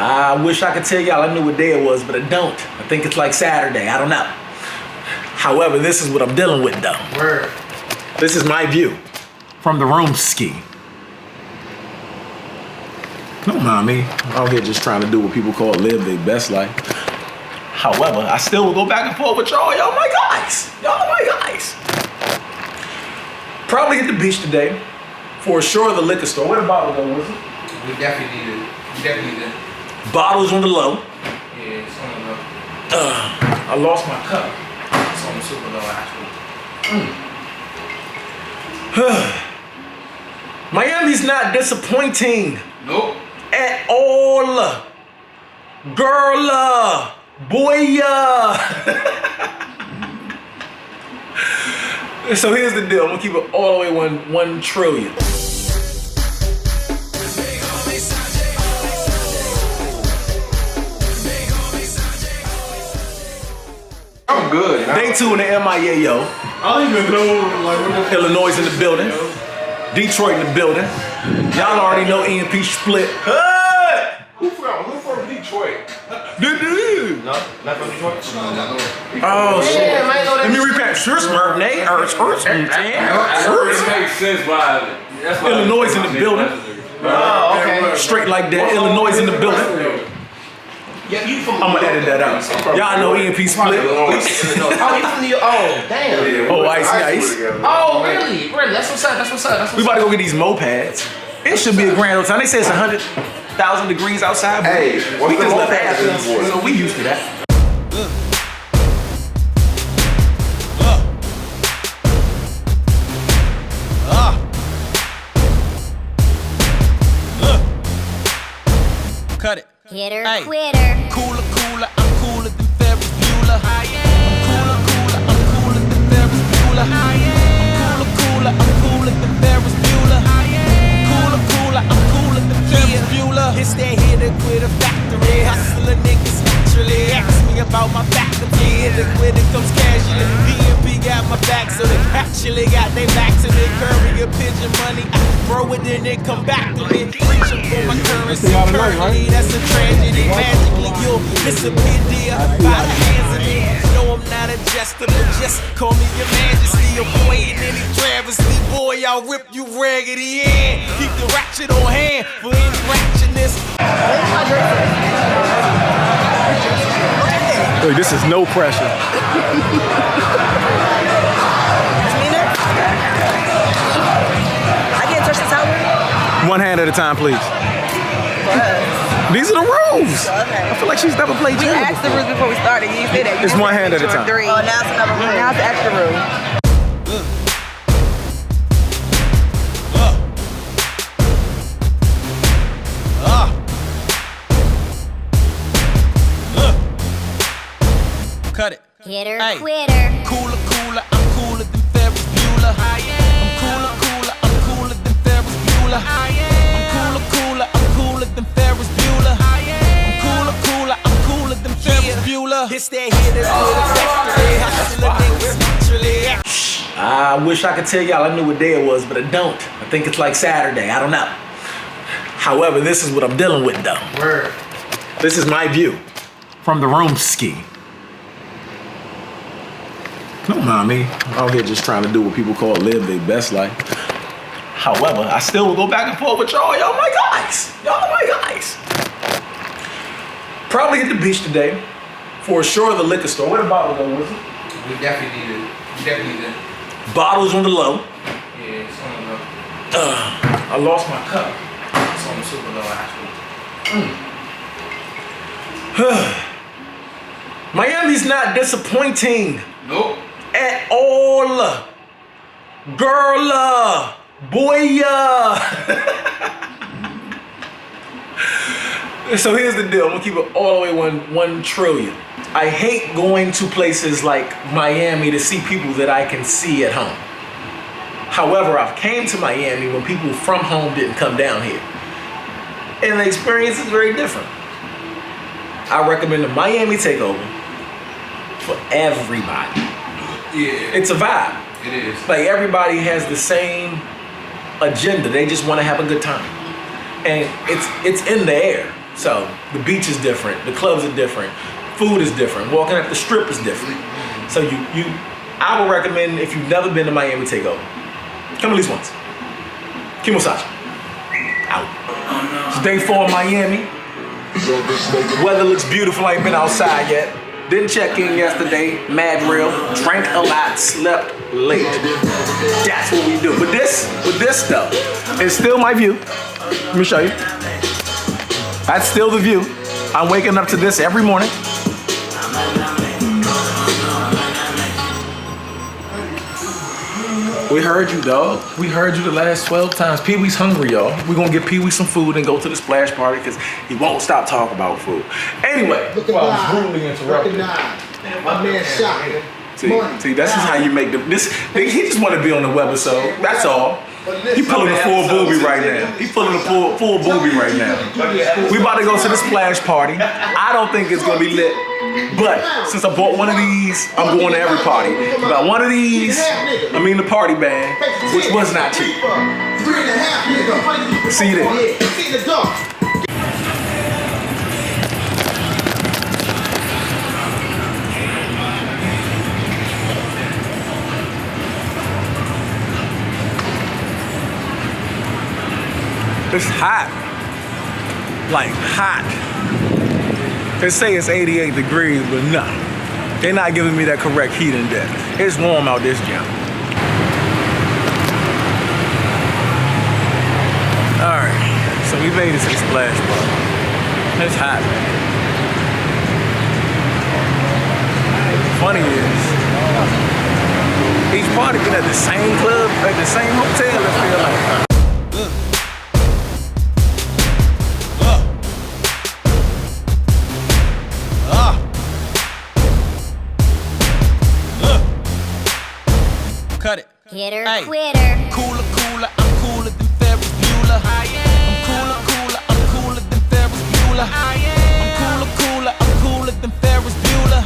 I wish I could tell y'all I knew what day it was, but I don't. I think it's like Saturday. I don't know. However, this is what I'm dealing with, though. Word. This is my view from the room ski. Don't mind me. I'm out here just trying to do what people call live their best life. However, I still will go back and forth with y'all. Y'all my guys. Y'all my guys. Probably hit the beach today. For sure, the liquor store. Where the bottle go, was it? We definitely need it. We definitely need it. Bottles on the low. Yeah, it's on the low. I lost my cup. It's on the super low, actually. Miami's not disappointing. Nope. At all. Girl, boy. So here's the deal. I'm gonna keep it all the way 1 trillion. I'm good. Day 2 in the MIA, yo. I don't even know, like, what the Illinois in the building. Detroit in the building. Y'all already know EMP split. Who from Detroit? Dude. No, not from Detroit. Oh shit. Yeah, man, know that. Let me recap. It makes sense why. That's why Illinois in the building. Oh, okay. Straight like that. Illinois in the building. Yeah, you from? I'm gonna edit that out. Y'all know EMP split. Oh, you from New York? Oh, damn. Oh, ice. Oh, really? Really? That's what's up. That's what's up. That's We what's about up. to go get these mopads. It should be a grand old time. They say it's 100,000 degrees outside. But Hey, what's we the just left moped Athens, for? so we used to that. Cut it. Hitter, Hey. quitter. Cooler, I'm cooler than Ferris Bueller. I'm cooler than Ferris Bueller. I'm cooler than Ferris Bueller. I'm cooler than Ferris Bueller. It's that hitter, quitter factory. Hustler niggas naturally ask me about my faculty. Hitter, quitter comes casually. DMP got my back, so they actually got their backs and they curry a pigeon money. I throw it and it come back to me. Reaching for my currency. Currently, that's a tragedy. Magically, you'll disappear, dear, by the hands of me. No, I'm not a jester, but just call me your majesty. Avoiding any travesty, boy, I'll rip you raggedy in. Keep the ratchet on hand for any ratchetness. Look, this is no pressure. I can't touch the towel. One hand at a time, please. These are the rules. I feel like she's never played We tennis asked the rules before we started. You said that. You It's just one said hand at a two or time. three. Oh, now it's another rule. Now it's an extra rule. Cut it. Hitter, Hey. quitter. Cooler, I'm cooler than Ferris Bueller. I'm cooler than Ferris Bueller. I'm cooler than Ferris Bueller. I'm cooler than Ferris Bueller. It's that hitter, quitter factory. Hustler niggas naturally. I wish I could tell y'all I knew what day it was, but I don't. I think it's like Saturday. I don't know. However, this is what I'm dealing with, though. Word. This is my view from the room ski. Don't mind me. I'm out here just trying to do what people call live their best life. However, I still will go back and forth with y'all. Y'all my guys. Y'all my guys. Probably hit the beach today. For sure, the liquor store. Where the bottle go, was it? We definitely need it. We definitely need it. Bottles on the low. Yeah, it's on the low. I lost my cup. It's on the super low, actually. Miami's not disappointing. Nope. At all. Girl, boy. So here's the deal. I'm gonna keep it all the way 1 trillion. I hate going to places like Miami to see people that I can see at home. However, I've came to Miami when people from home didn't come down here. And the experience is very different. I recommend the Miami Takeover for everybody. Yeah. It's a vibe. It is. Like everybody has the same agenda. They just want to have a good time. And it's in the air. So the beach is different, the clubs are different, food is different, walking at the strip is different. So I would recommend, if you've never been to Miami Takeover, come at least once. Kimosachi. Out. It's day 4 in Miami. Weather looks beautiful, I ain't been outside yet. Didn't check in yesterday, mad real, drank a lot, slept late. That's what we do. But with this stuff, it's still my view. Let me show you. That's still the view. I'm waking up to this every morning. We heard you, dog. We heard you the last 12 times. Pee-wee's hungry, y'all. We're gonna get Pee-wee some food and go to the splash party because he won't stop talking about food. Anyway, well, I was rudely interrupted. My man shot. See, this is how you make this. He just want to be on the webisode. That's all. He pulling a full booby right now. He pulling a full booby right now. We about to go to the splash party. I don't think it's gonna be lit. But since I bought one of these, I'm going to every party. About one of these, I mean the party band, which was not cheap. 3.5. See you there. See the dog. It's hot. Like hot. They say it's 88 degrees, but no. They're not giving me that correct heat index. It's warm out this jam. Alright, so we made it to the splash party. It's hot. Funny is, each party been at the same club, at the same hotel, I feel like. Cut it. Hitter, Ay. quitter. Cooler, I'm cooler than Ferris Bueller. I'm cooler, I'm cooler than Ferris Bueller. I'm cooler than Ferris Bueller.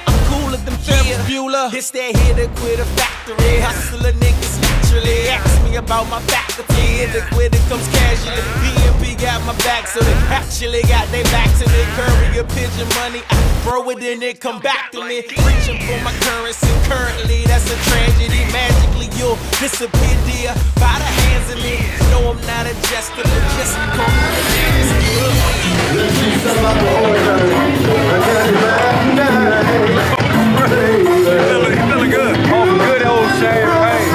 I'm cooler than Ferris Bueller. It's that hitter, quitter factory. Hustler niggas naturally ask me about my faculty. Hitter, quitter comes casually. PMP got my back, so they actually got their backs and they curry a pigeon money. I throw it in, it come back to me. Reaching for my currency currently, that's a tragedy. Magically, you'll disappear, dear, by the hands of me. No, I'm not a jester, but just come on the dance. Feeling good. Oh, good old champagne.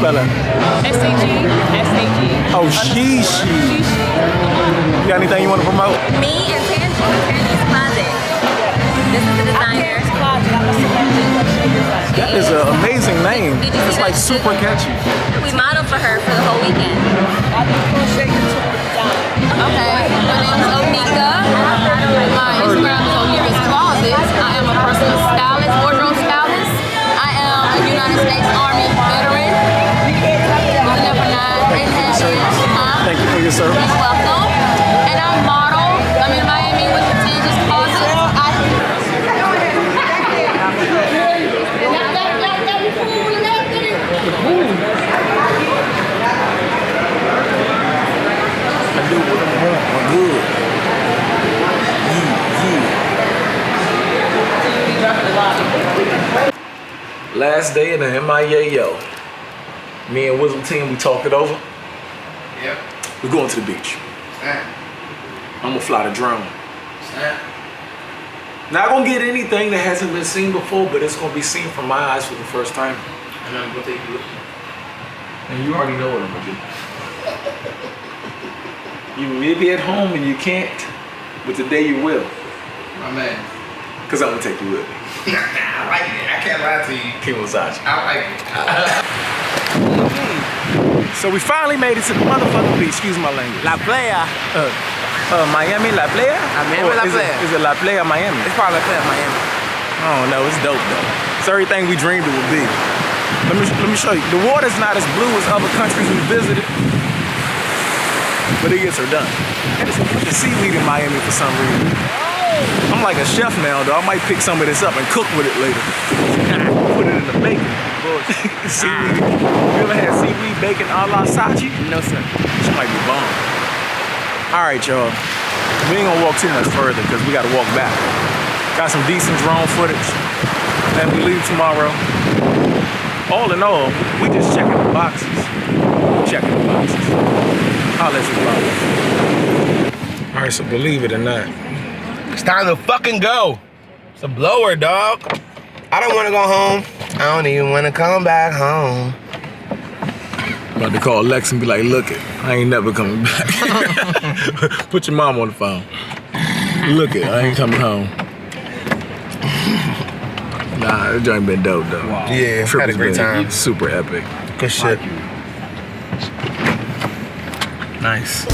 spell that? S-A-G. Oh, she. You got anything you want to promote? Me and Tandy's Closet. This is the designer. That is an amazing name. Did you see It's that? like super catchy. We modeled for her for the whole weekend. Okay, my name is Onika. My Instagram is Onika's Closet. I am a personal stylist, wardrobe stylist. I am a United States Army veteran. Been there for 9.5 years. Thank you for your service. You're welcome. And I model. I'm in Miami with the Tandy's Closet. I do what I want. I'm good. Yeah. Last day in the MIA, yo. Me and Wisdom team, we talked it over. Yep. We're going to the beach. Snap. I'm gonna fly the drone. Snap. Not gonna get anything that hasn't been seen before, but it's gonna be seen from my eyes for the first time. And I'm gonna take you with me. And you already know what I'm gonna do. You may be at home and you can't, but today you will. My man. Cause I'm gonna take you with me. I like it. I can't lie to you. King Wasachi. I like it. So we finally made it to the motherfucking beach, excuse my language. La Playa. Miami, La Playa? Miami, La Playa. Is it La Playa, Miami? It's probably La Playa, Miami. I don't know, it's dope though. It's everything we dreamed it would be. Let me show you. The water's not as blue as other countries we visited, but it gets her done. And there's a bunch of seaweed in Miami for some reason. I'm like a chef now though. I might pick some of this up and cook with it later. Put it in the bacon. Seaweed. You ever had seaweed bacon a la Sachi? No, sir. This might be bomb. Alright, y'all. We ain't gonna walk too much further because we gotta walk back. Got some decent drone footage. Then we leave tomorrow. All in all, we just checking the boxes. Checking the boxes. Holla at you, bro. Alright, so believe it or not. It's time to fucking go. It's a blower, dog. I don't want to go home. I don't even want to come back home. About to call Lex and be like, look it, I ain't never coming back. Put your mom on the phone. Look it, I ain't coming home. Nah, that joint been dope though. Wow. Yeah, Trip had a has great been time. Super epic. Good shit. Nice.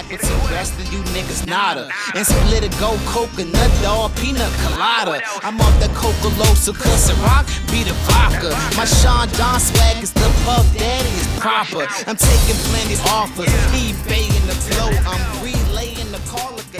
It's the rest of you niggas nada. And split a gold coconut dog peanut colada. I'm off that Coca-Losa, cause rock be the vodka. My Sean Don swag is the Puff Daddy is proper. I'm taking plenty offers, eBay in the flow. I'm relaying the call of the